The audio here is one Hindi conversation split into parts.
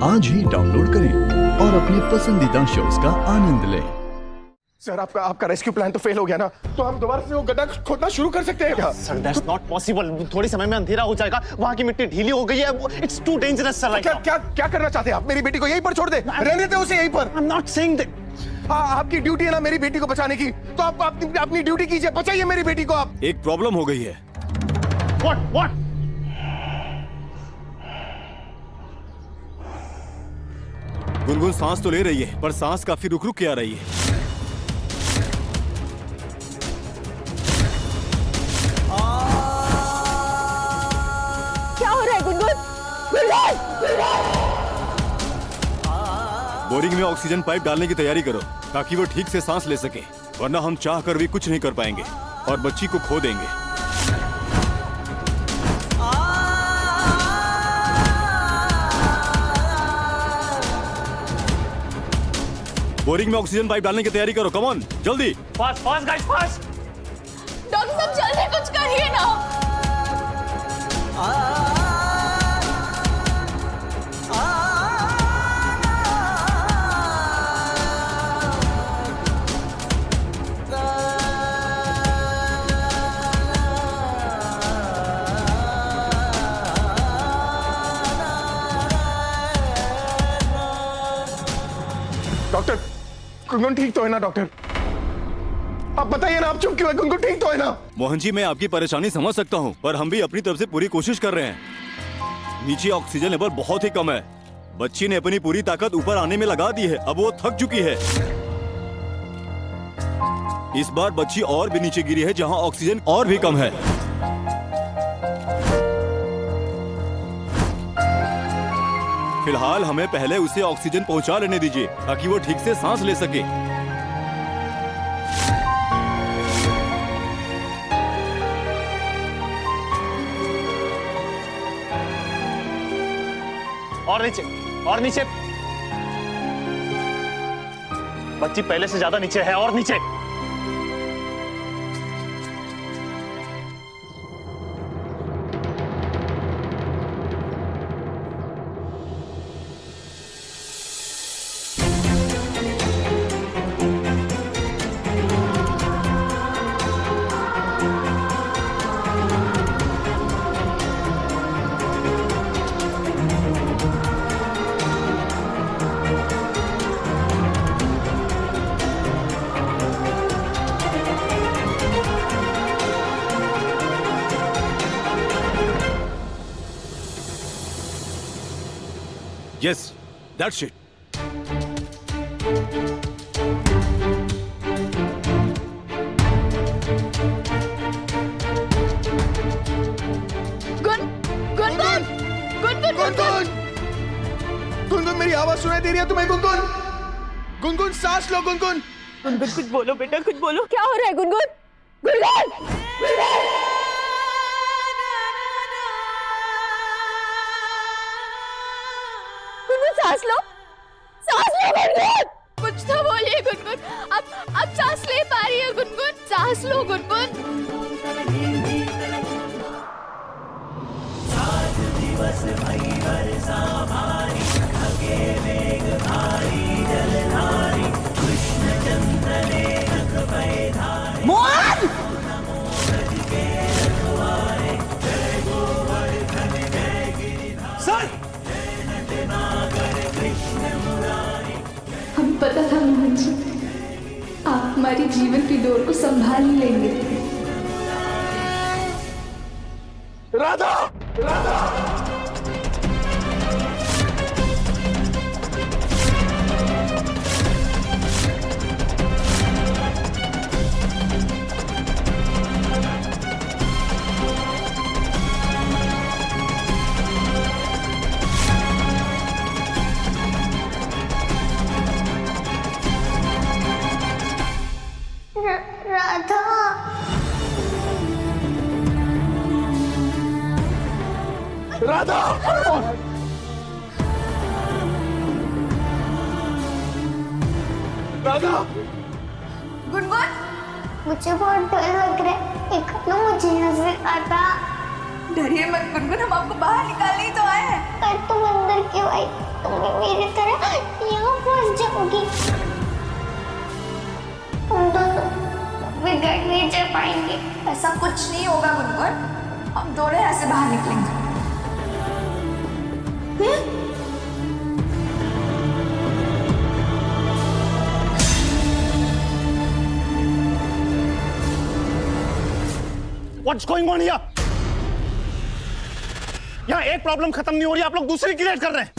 आज ही डाउनलोड करें और अपने पसंदीदा शोज का आनंद लें। सर आपका रेस्क्यू प्लान तो फेल हो गया ना, तो हम दोबारा से वो गड्ढा खोदना शुरू कर सकते हैं क्या? Sir that's not possible. थोड़ी समय में अंधेरा हो जाएगा, वहाँ की मिट्टी ढीली हो गई है, इट्स टू डेंजरस सर। क्या करना चाहते हैं आप? मेरी बेटी को यहीं पर छोड़ दे, रहने दे उसे यहीं पर। I am not saying that. आपकी ड्यूटी है ना मेरी बेटी को बचाने की, तो आप अपनी ड्यूटी कीजिए, बचाइए मेरी बेटी को आप। एक प्रॉब्लम हो गई है। What? गुनगुन सांस तो ले रही है, पर सांस काफी रुक रुक के आ रही है। क्या हो रहा है गुनगुन? बोरिंग में ऑक्सीजन पाइप डालने की तैयारी करो ताकि वो ठीक से सांस ले सके, वरना हम चाह कर भी कुछ नहीं कर पाएंगे और बच्ची को खो देंगे। बोरिंग में ऑक्सीजन पाइप डालने की तैयारी करो, कम ऑन, जल्दी। Fast guys, fast. डॉक्टर साहब जल्दी कुछ करिए ना। डॉक्टर, गुनगुन ठीक तो है ना? डॉक्टर आप बताइए ना, आप चुप क्यों है? गुनगुन ठीक तो है ना? मोहन जी, मैं आपकी परेशानी समझ सकता हूँ, पर हम भी अपनी तरफ से पूरी कोशिश कर रहे हैं। नीचे ऑक्सीजन लेवल बहुत ही कम है। बच्ची ने अपनी पूरी ताकत ऊपर आने में लगा दी है, अब वो थक चुकी है। इस बार बच्ची और भी नीचे गिरी है, जहाँ ऑक्सीजन और भी कम है। फिलहाल हमें पहले उसे ऑक्सीजन पहुंचा लेने दीजिए ताकि वो ठीक से सांस ले सके। और नीचे। बच्ची पहले से ज्यादा नीचे है, और नीचे। Yes, that's it. गुनगुन मेरी आवाज सुनाई दे रही है तुम्हें? गुनगुन सांस लो। गुनगुन कुछ बोलो बेटा, कुछ बोलो। क्या हो रहा है गुनगुन? सांस लो गुनगुन। कुछ तो बोलिए गुनगुन। अब सांस ले पा रही है गुनगुन? सांस लो गुनगुन। मोहन! सर! हमें पता था मोहन जी, आप हमारी जीवन की डोर को संभाल ही लेंगे। राधा! राधा! राधा! गुनगुन, मुझे बहुत डर लग रहा है, एक ना मुझे यहाँ से आता। डरिए मत गुनगुन, हम आपको बाहर निकालने ही तो आए हैं। पर तुम अंदर क्यों आई? तुम भी मेरी तरह यहाँ फंस जाओगी। हम दोनों बिगड़ नहीं जा पाएंगे। ऐसा कुछ नहीं होगा गुनगुन, हम दोनों यहाँ से बाहर निकलेंगे। What's going on here? यहाँ एक प्रॉब्लम खत्म नहीं हो रही, आप लोग दूसरी क्रिएट कर रहे हैं।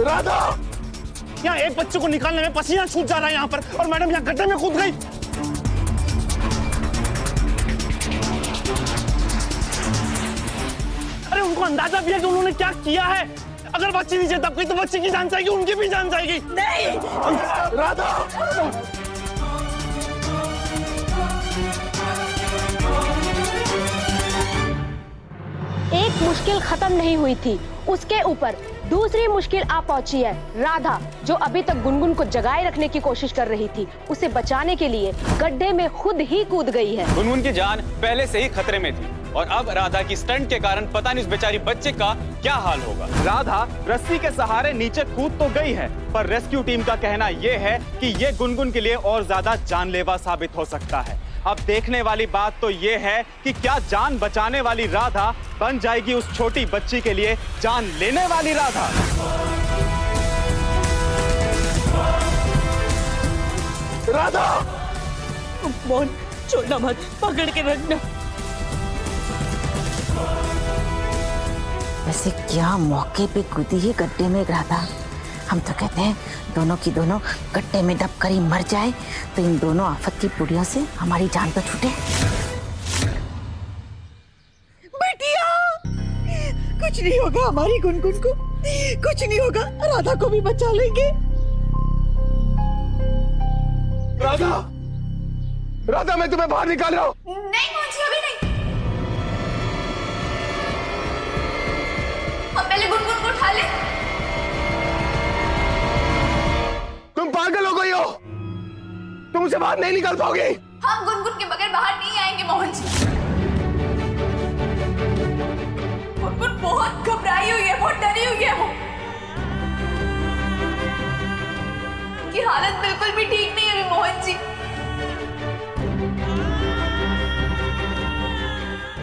राधा, यहाँ एक बच्चे को निकालने में पसीना छूट जा रहा है यहाँ पर, और मैडम यहाँ गड्ढे में कूद गई। अरे उनको अंदाजा भी है कि उन्होंने क्या किया है। अगर बच्ची नीचे दब गई तो बच्ची की जान जाएगी, उनकी भी जान जाएगी। नहीं राधा, एक मुश्किल खत्म नहीं हुई थी, उसके ऊपर दूसरी मुश्किल आ पहुंची है। राधा, जो अभी तक गुनगुन को जगाए रखने की कोशिश कर रही थी, उसे बचाने के लिए गड्ढे में खुद ही कूद गई है। गुनगुन की जान पहले से ही खतरे में थी और अब राधा की स्टंट के कारण पता नहीं उस बेचारी बच्चे का क्या हाल होगा। राधा रस्सी के सहारे नीचे कूद तो गई है, पर रेस्क्यू टीम का कहना यह है कि ये गुनगुन के लिए और ज्यादा जानलेवा साबित हो सकता है। अब देखने वाली बात तो ये है कि क्या जान बचाने वाली राधा बन जाएगी उस छोटी बच्ची के लिए जान लेने वाली राधा। राधा, मोहन छोड़ना मत, पकड़ के रखना। वैसे क्या मौके पे कूदी है गड्ढे में राधा। हम तो कहते हैं दोनों की दोनों गड्ढे में दब कर ही मर जाए तो इन दोनों आफत की पुड़ियों से हमारी जान तो छूटे। बेटिया, कुछ नहीं होगा हमारी गुनगुन को, कुछ नहीं होगा, राधा को भी बचा लेंगे। राधा, राधा, मैं तुम्हें बाहर निकाल रहा हूँ। नहीं मुझे अभी नहीं। हम पहले गुनगुन को उठा ले। तुम पागल हो गई हो, तुम उसे बाहर नहीं निकाल पाओगे। हम गुनगुन के बगैर बाहर नहीं आएंगे मोहन जी। गुनगुन बहुत घबराई हुई है, बहुत डरी हुई है। वो उनकी हालत बिल्कुल भी ठीक नहीं है मोहन जी।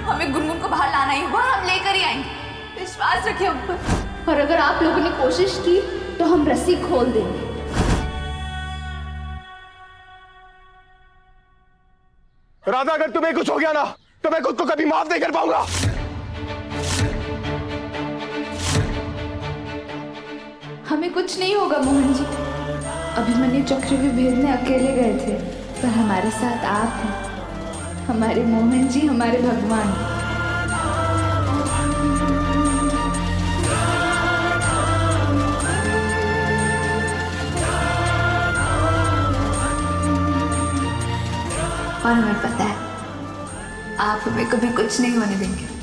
हमें गुनगुन को बाहर लाना ही होगा, हम लेकर ही आएंगे, विश्वास रखिए उन पर। और अगर आप लोगों ने कोशिश की तो हम रस्सी खोल देंगे। राधा, अगर तुम्हें कुछ हो गया ना तो मैं खुद को कभी माफ नहीं कर पाऊंगा। हमें कुछ नहीं होगा मोहन जी। अभिमन्यु चक्र भी भेजने अकेले गए थे, पर हमारे साथ आप हैं, हमारे मोहन जी, हमारे भगवान। और हमें पता है आप हमें कभी कुछ नहीं होने देंगे।